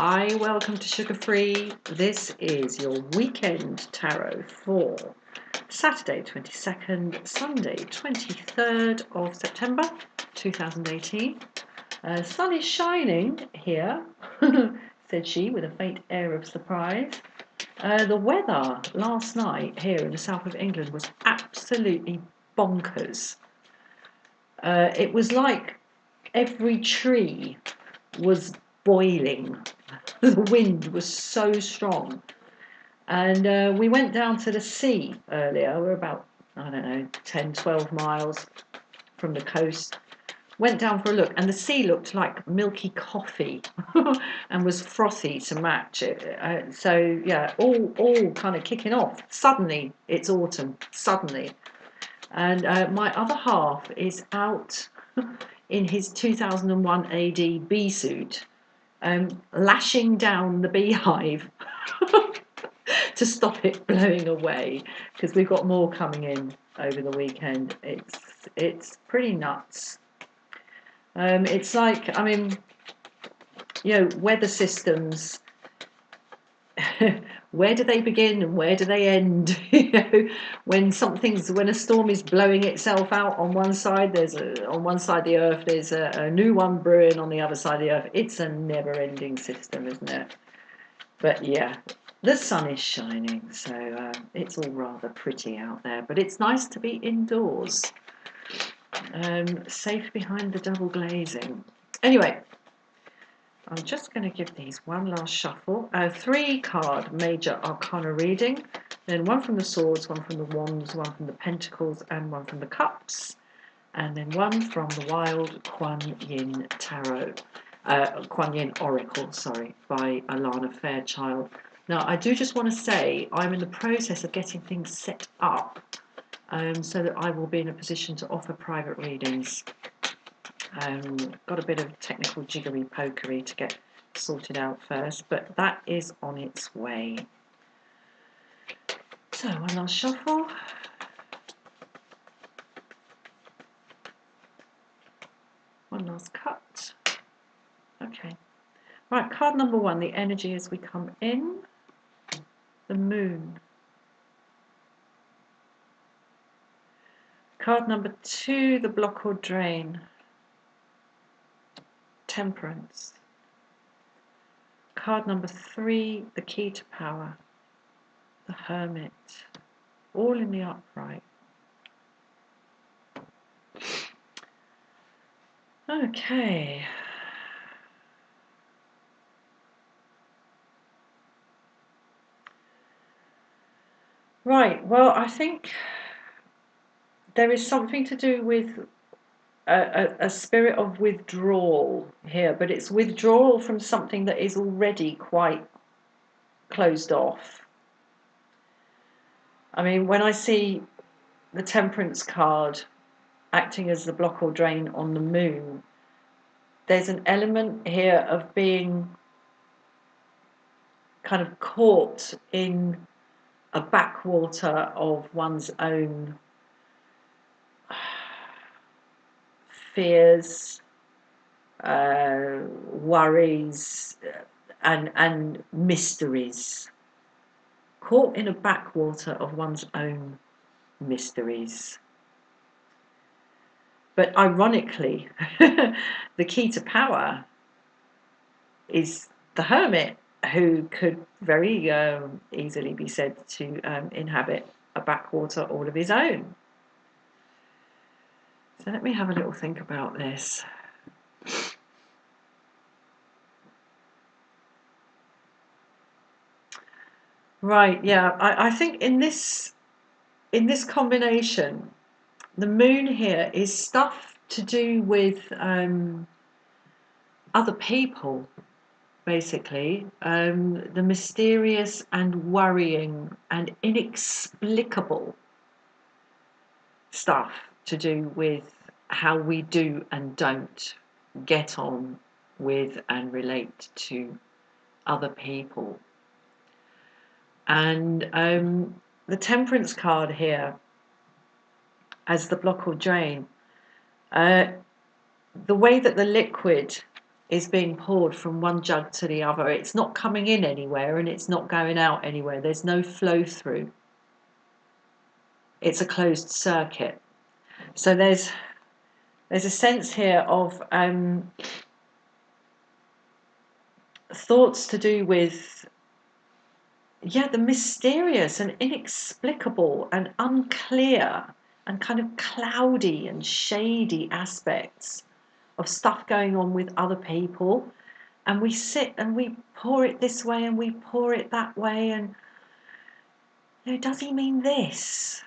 Hi, welcome to Sugar Free. This is your weekend tarot for Saturday 22nd, Sunday 23rd of September 2018. Sun is shining here, said she with a faint air of surprise. The weather last night here in the south of England was absolutely bonkers. It was like every tree was boiling. The wind was so strong. And we went down to the sea earlier. We're about, 10, 12 miles from the coast. Went down for a look, and the sea looked like milky coffee and was frothy to match it. So, yeah, all kind of kicking off. Suddenly, it's autumn. Suddenly. And my other half is out in his 2001 AD bee suit, lashing down the beehive to stop it blowing away, because we've got more coming in over the weekend. It's pretty nuts. It's like, weather systems. Where do they begin and where do they end? When a storm is blowing itself out on one side, on one side of the earth, there's a new one brewing on the other side of the earth. It's a never-ending system, isn't it? But yeah, the sun is shining, so it's all rather pretty out there. But it's nice to be indoors, safe behind the double glazing. Anyway, I'm just going to give these one last shuffle. 3-card major arcana reading, then one from the swords, one from the wands, one from the pentacles, and one from the cups, and then one from the wild Kuan Yin tarot, Kuan Yin oracle, by Alana Fairchild. Now, I do just want to say I'm in the process of getting things set up so that I will be in a position to offer private readings. Got a bit of technical jiggery pokery to get sorted out first, but that is on its way. So one last shuffle. One last cut. Okay. Right, card number 1, the energy as we come in. The moon. Card number 2, the block or drain. Temperance. Card number 3, the key to power, the hermit, all in the upright. Okay. Right, well, I think there is something to do with a spirit of withdrawal here, but it's withdrawal from something that is already quite closed off. I mean, when I see the Temperance card acting as the block or drain on the moon, there's an element here of being kind of caught in a backwater of one's own fears, worries, and mysteries. Caught in a backwater of one's own mysteries. But ironically, the key to power is the hermit, who could very easily be said to inhabit a backwater all of his own. So let me have a little think about this. Right, yeah, I think in this combination, the moon here is stuff to do with other people, basically. The mysterious and worrying and inexplicable stuff to do with how we do and don't get on with and relate to other people. And the Temperance card here, as the block or drain, the way that the liquid is being poured from one jug to the other. It's not coming in anywhere and it's not going out anywhere. There's no flow through. It's a closed circuit. So there's a sense here of thoughts to do with, yeah, the mysterious and inexplicable and unclear and kind of cloudy and shady aspects of stuff going on with other people. And we sit and we pour it this way and we pour it that way. And, you know, does he mean this?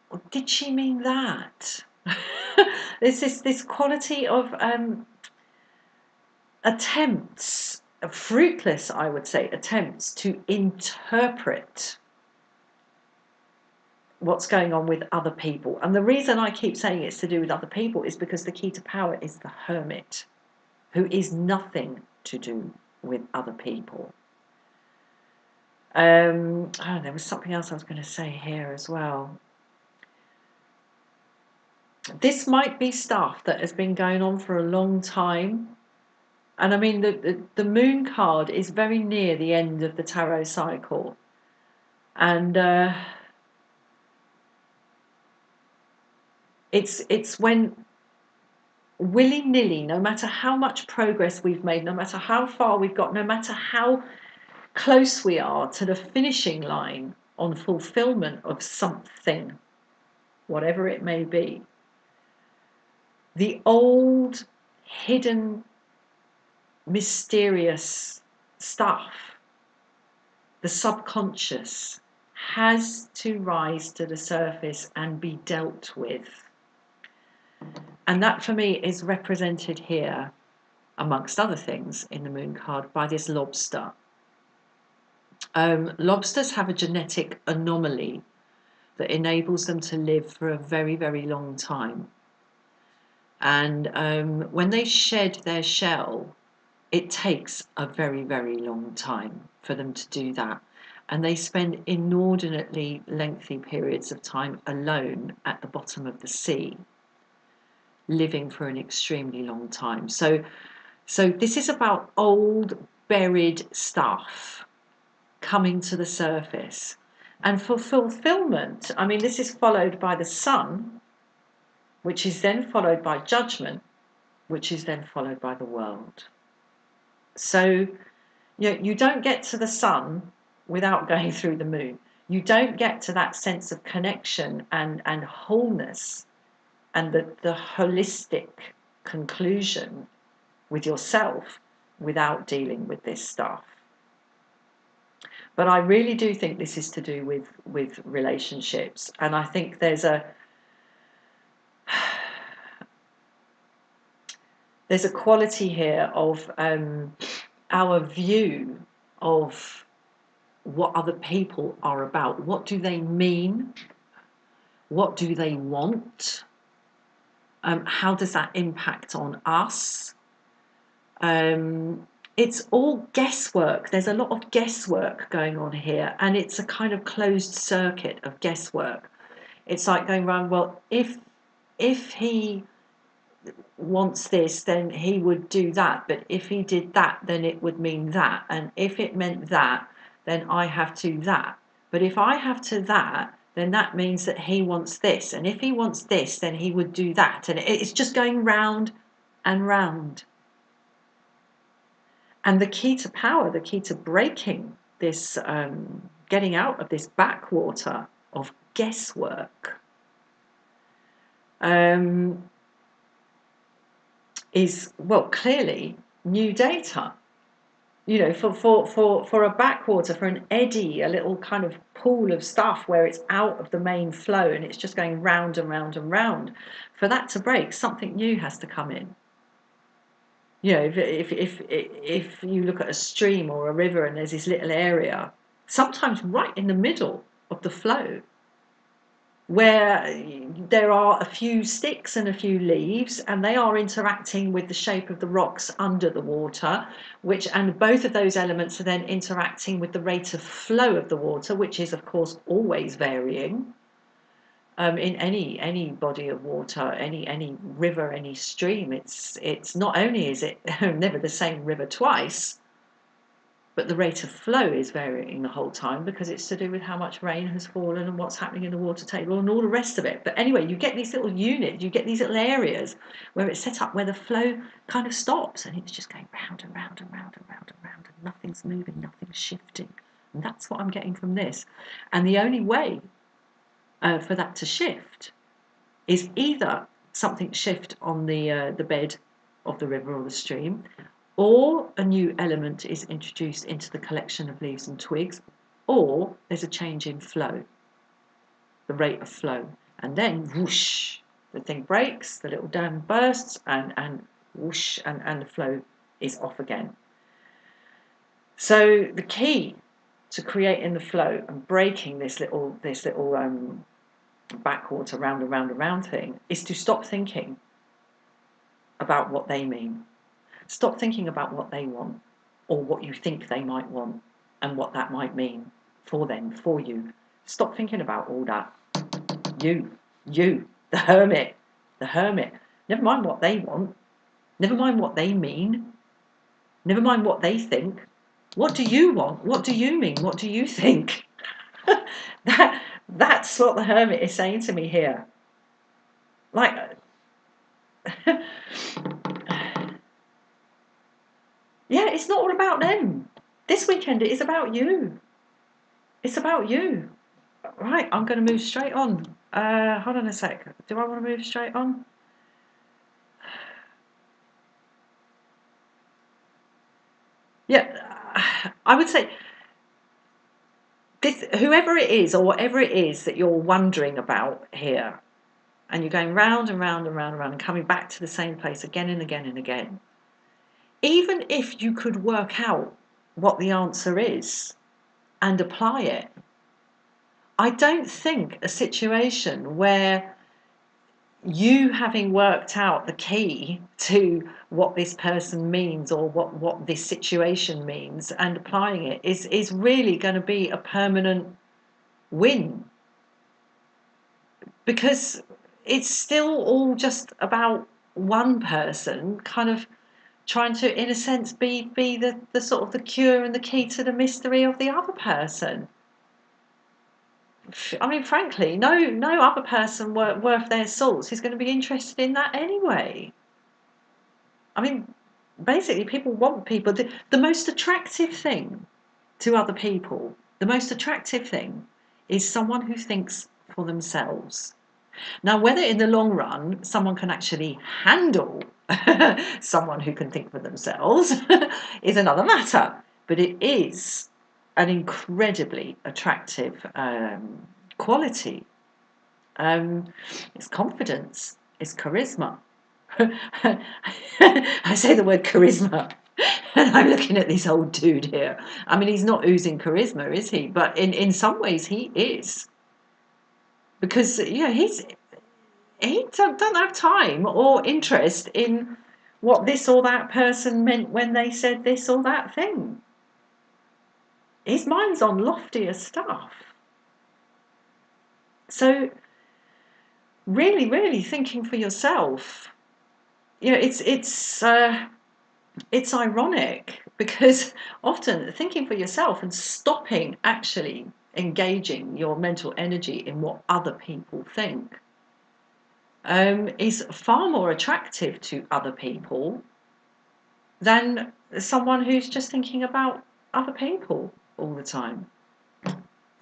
Or did she mean that? There's this quality of attempts, fruitless, I would say, attempts to interpret what's going on with other people. And the reason I keep saying it's to do with other people is because the key to power is the hermit, who is nothing to do with other people. Oh, there was something else I was going to say here as well. This might be stuff that has been going on for a long time. And I mean, the moon card is very near the end of the tarot cycle. And it's when willy-nilly, no matter how much progress we've made, no matter how far we've got, no matter how close we are to the finishing line on fulfillment of something, whatever it may be, the old, hidden, mysterious stuff, the subconscious, has to rise to the surface and be dealt with. And that for me is represented here, amongst other things in the moon card, by this lobster. Lobsters have a genetic anomaly that enables them to live for a very, very long time. And when they shed their shell, it takes a very, very long time for them to do that. And they spend inordinately lengthy periods of time alone at the bottom of the sea, living for an extremely long time. So this is about old, buried stuff coming to the surface. And for fulfillment, I mean, this is followed by the sun, which is then followed by judgment, which is then followed by the world. So, you know, you don't get to the sun without going through the moon. You don't get to that sense of connection and wholeness and the holistic conclusion with yourself without dealing with this stuff. But I really do think this is to do with relationships. And I think there's a quality here of our view of what other people are about. What do they mean? What do they want? How does that impact on us? It's all guesswork. There's a lot of guesswork going on here, and it's a kind of closed circuit of guesswork. It's like going around, well, if he wants this, then he would do that, but if he did that, then it would mean that, and if it meant that, then I have to that, but if I have to that, then that means that he wants this, and if he wants this, then he would do that, and it's just going round and round. And the key to power, the key to breaking this, getting out of this backwater of guesswork, is, well, clearly new data. You know, for a backwater, for an eddy, a little kind of pool of stuff where it's out of the main flow and it's just going round and round and round. For that to break, something new has to come in. You know, if you look at a stream or a river and there's this little area, sometimes right in the middle of the flow, where there are a few sticks and a few leaves, and they are interacting with the shape of the rocks under the water, and both of those elements are then interacting with the rate of flow of the water, which is of course always varying. In any body of water, any river, any stream. It's not only is it never the same river twice, but the rate of flow is varying the whole time because it's to do with how much rain has fallen and what's happening in the water table and all the rest of it. But anyway, you get these little units, you get these little areas where it's set up where the flow kind of stops and it's just going round and round and round and round and round and nothing's moving, nothing's shifting. And that's what I'm getting from this. And the only way for that to shift is either something shift on the bed of the river or the stream, or a new element is introduced into the collection of leaves and twigs, or there's a change in flow, the rate of flow. And then whoosh, the thing breaks, the little dam bursts, and whoosh, and the flow is off again. So the key to creating the flow and breaking this little backwater round and round and round thing is to stop thinking about what they mean. Stop thinking about what they want or what you think they might want and what that might mean for them, for you. Stop thinking about all that. You, the hermit. Never mind what they want. Never mind what they mean. Never mind what they think. What do you want? What do you mean? What do you think? That's what the hermit is saying to me here. Like, yeah, it's not all about them. This weekend it is about you. It's about you. Right, I'm going to move straight on. Hold on a sec. Do I want to move straight on? Yeah, I would say this, whoever it is or whatever it is that you're wondering about here, and you're going round and round and round and round and coming back to the same place again and again and again. Even if you could work out what the answer is and apply it, I don't think a situation where you having worked out the key to what this person means or what this situation means and applying it is really going to be a permanent win, because it's still all just about one person kind of trying to, in a sense, be the sort of the cure and the key to the mystery of the other person. I mean, frankly, no other person worth their salt is going to be interested in that anyway. I mean, basically, people want people. The most attractive thing to other people, the most attractive thing is someone who thinks for themselves. Now, whether in the long run someone can actually handle someone who can think for themselves is another matter. But it is an incredibly attractive quality. It's confidence, it's charisma. I say the word charisma, and I'm looking at this old dude here. I mean, he's not oozing charisma, is he? But in some ways, he is. Because, he don't have time or interest in what this or that person meant when they said this or that thing. His mind's on loftier stuff. So, really, really thinking for yourself. It's ironic because often thinking for yourself and stopping actually engaging your mental energy in what other people think is far more attractive to other people than someone who's just thinking about other people all the time.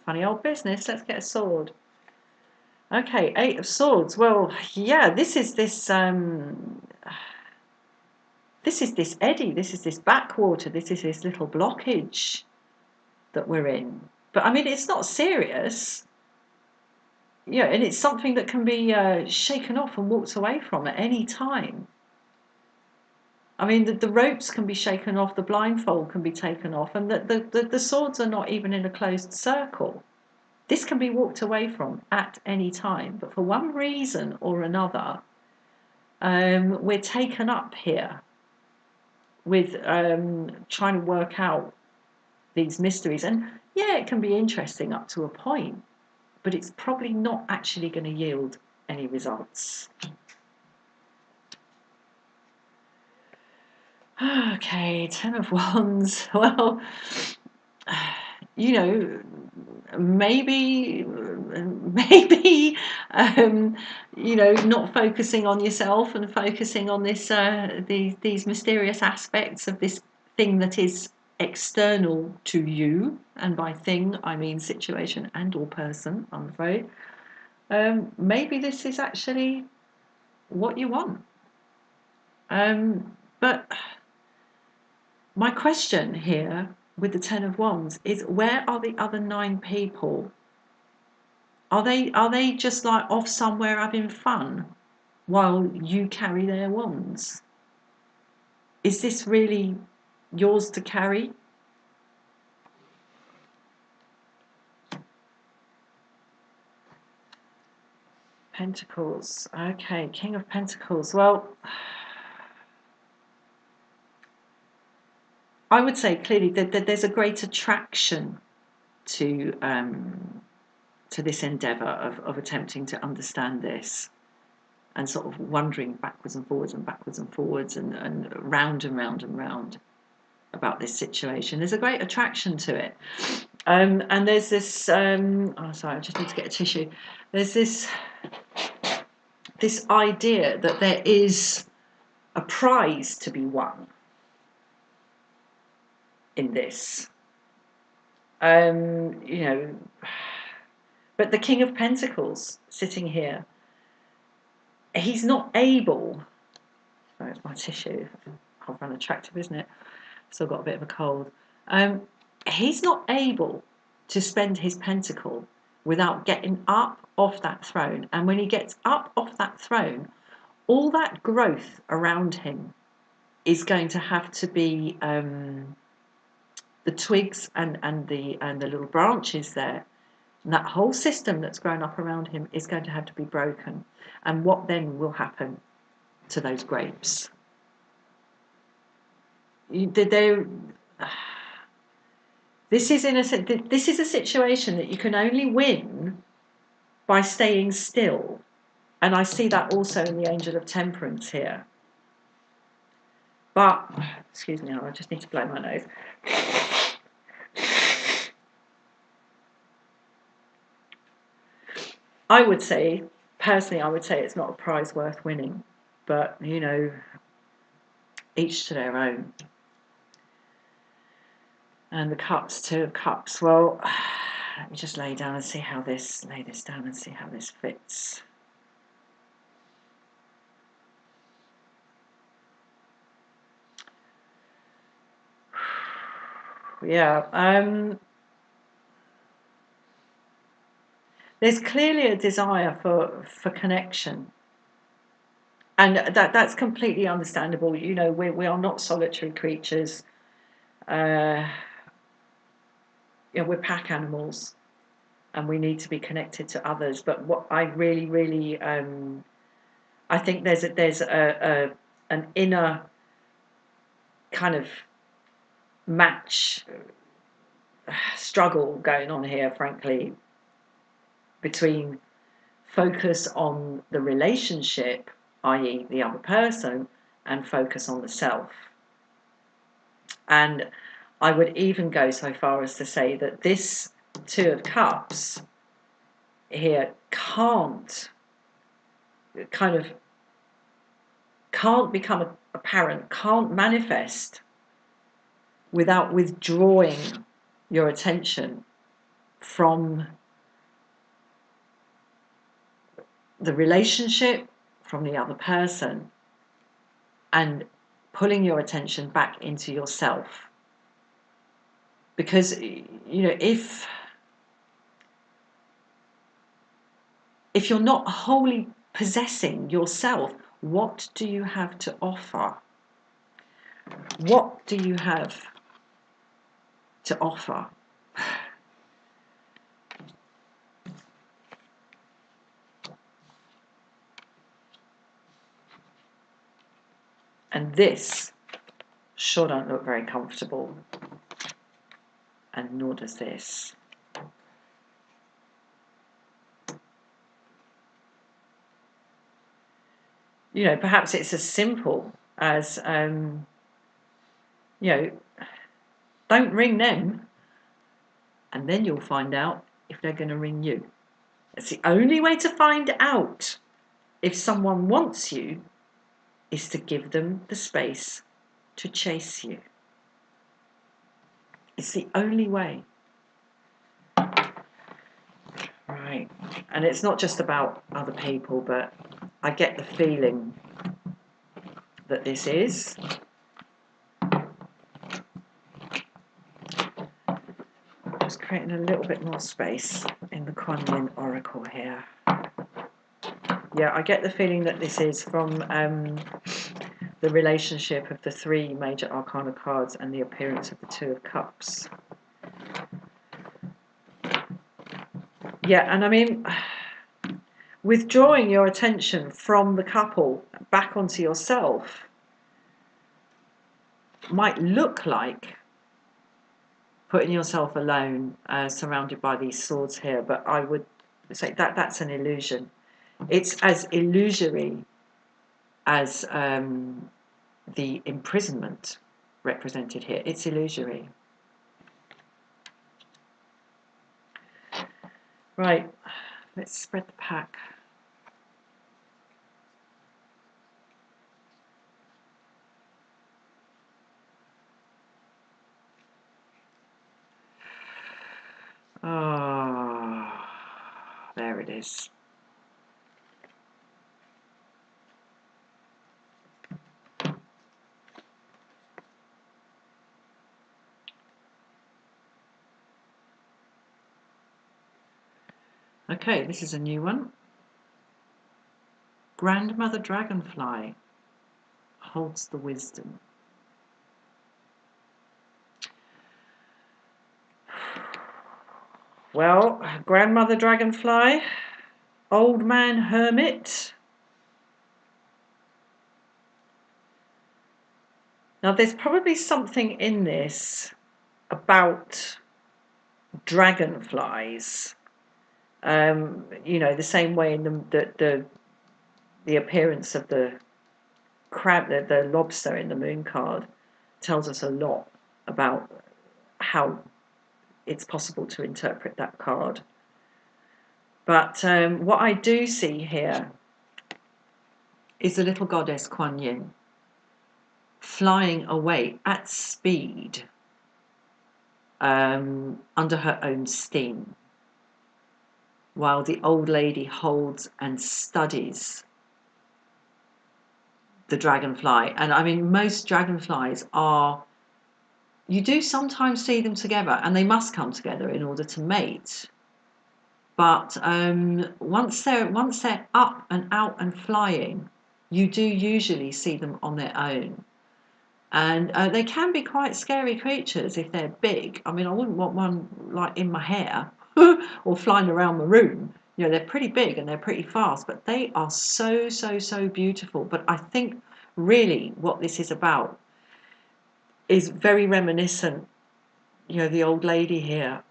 Funny old business. Let's get a sword. Okay, 8 of Swords. Well, yeah, this is this eddy. This is this backwater. This is this little blockage that we're in. But I mean, it's not serious. Yeah, and it's something that can be shaken off and walked away from at any time. I mean, the ropes can be shaken off, the blindfold can be taken off, and the swords are not even in a closed circle. This can be walked away from at any time, but for one reason or another, we're taken up here with trying to work out these mysteries. And yeah, it can be interesting up to a point, but it's probably not actually going to yield any results. Okay, Ten of Wands. Well, you know, maybe, you know, not focusing on yourself and focusing on this, these mysterious aspects of this thing that is external to you, and by thing I mean situation and or person, I'm afraid. Maybe this is actually what you want. But my question here with the Ten of Wands is, where are the other 9 people? Are they just like off somewhere having fun while you carry their wands? Is this really yours to carry? Pentacles. Okay, King of Pentacles. Well, I would say clearly that there's a great attraction to this endeavour of attempting to understand this, and sort of wandering backwards and forwards and backwards and forwards and round and round and round about this situation. There's a great attraction to it. And there's this, oh sorry, I just need to get a tissue. There's this idea that there is a prize to be won in this. You know, but the King of Pentacles sitting here, he's not able, sorry, it's my tissue, half unattractive, isn't it? Still got a bit of a cold. He's not able to spend his pentacle without getting up off that throne. And when he gets up off that throne, all that growth around him is going to have to be the twigs and the little branches there. And that whole system that's grown up around him is going to have to be broken. And what then will happen to those grapes? This is a situation that you can only win by staying still. And I see that also in the Angel of Temperance here. But, excuse me, I just need to blow my nose. I would say, personally, I would say it's not a prize worth winning. But, you know, each to their own. And the Cups, 2 of Cups. Well, let me just lay this down and see how this fits. Yeah, there's clearly a desire for connection, and that's completely understandable. You know, we are not solitary creatures. You know, we're pack animals, and we need to be connected to others. But what I really, I think there's an inner kind of match struggle going on here, frankly, between focus on the relationship, i.e. the other person, and focus on the self. And I would even go so far as to say that this 2 of Cups here can't become apparent, can't manifest without withdrawing your attention from the relationship, from the other person, and pulling your attention back into yourself. Because, you know, if you're not wholly possessing yourself, what do you have to offer? What do you have to offer? And this sure don't look very comfortable. And nor does this. perhaps it's as simple as, don't ring them, and then you'll find out if they're going to ring you. It's the only way to find out if someone wants you, is to give them the space to chase you. It's the only way. Right. And it's not just about other people, but I get the feeling that this is. Just creating a little bit more space in the Kuan Yin Oracle here. Yeah, I get the feeling that this is from the relationship of the 3 major arcana cards and the appearance of the 2 of Cups. Yeah, and I mean, withdrawing your attention from the couple back onto yourself might look like putting yourself alone, surrounded by these swords here, but I would say that that's an illusion. It's as illusory as the imprisonment represented here. It's illusory. Right, let's spread the pack. Oh, there it is. Okay, this is a new one. Grandmother Dragonfly holds the wisdom. Well, Grandmother Dragonfly, Old Man Hermit. Now, there's probably something in this about dragonflies. The same way in the appearance of the crab, the lobster in the moon card, tells us a lot about how it's possible to interpret that card. But what I do see here is the little goddess Kuan Yin flying away at speed under her own steam, while the old lady holds and studies the dragonfly. And I mean, most dragonflies are, you do sometimes see them together, and they must come together in order to mate. But once they're up and out and flying, you do usually see them on their own. And they can be quite scary creatures if they're big. I mean, I wouldn't want one like in my hair or flying around the room. They're pretty big and they're pretty fast, but they are so, so, so beautiful. But I think really what this is about is very reminiscent, the old lady here,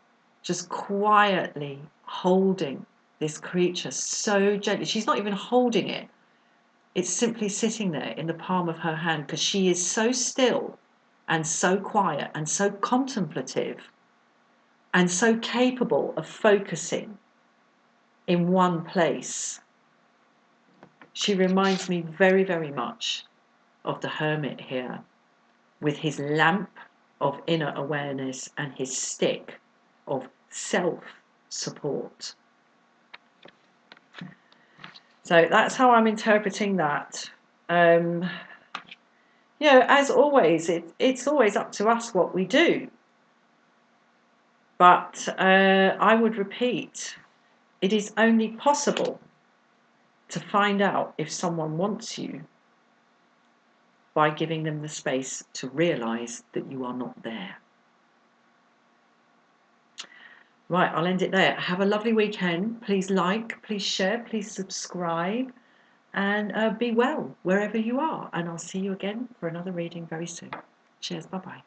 just quietly holding this creature so gently. She's not even holding it. It's simply sitting there in the palm of her hand, because she is so still and so quiet and so contemplative and so capable of focusing in one place. She reminds me very, very much of the hermit here, with his lamp of inner awareness and his stick of self-support. So that's how I'm interpreting that. As always, it's always up to us what we do. But I would repeat, it is only possible to find out if someone wants you by giving them the space to realise that you are not there. Right, I'll end it there. Have a lovely weekend. Please like, please share, please subscribe, and be well wherever you are. And I'll see you again for another reading very soon. Cheers, bye-bye.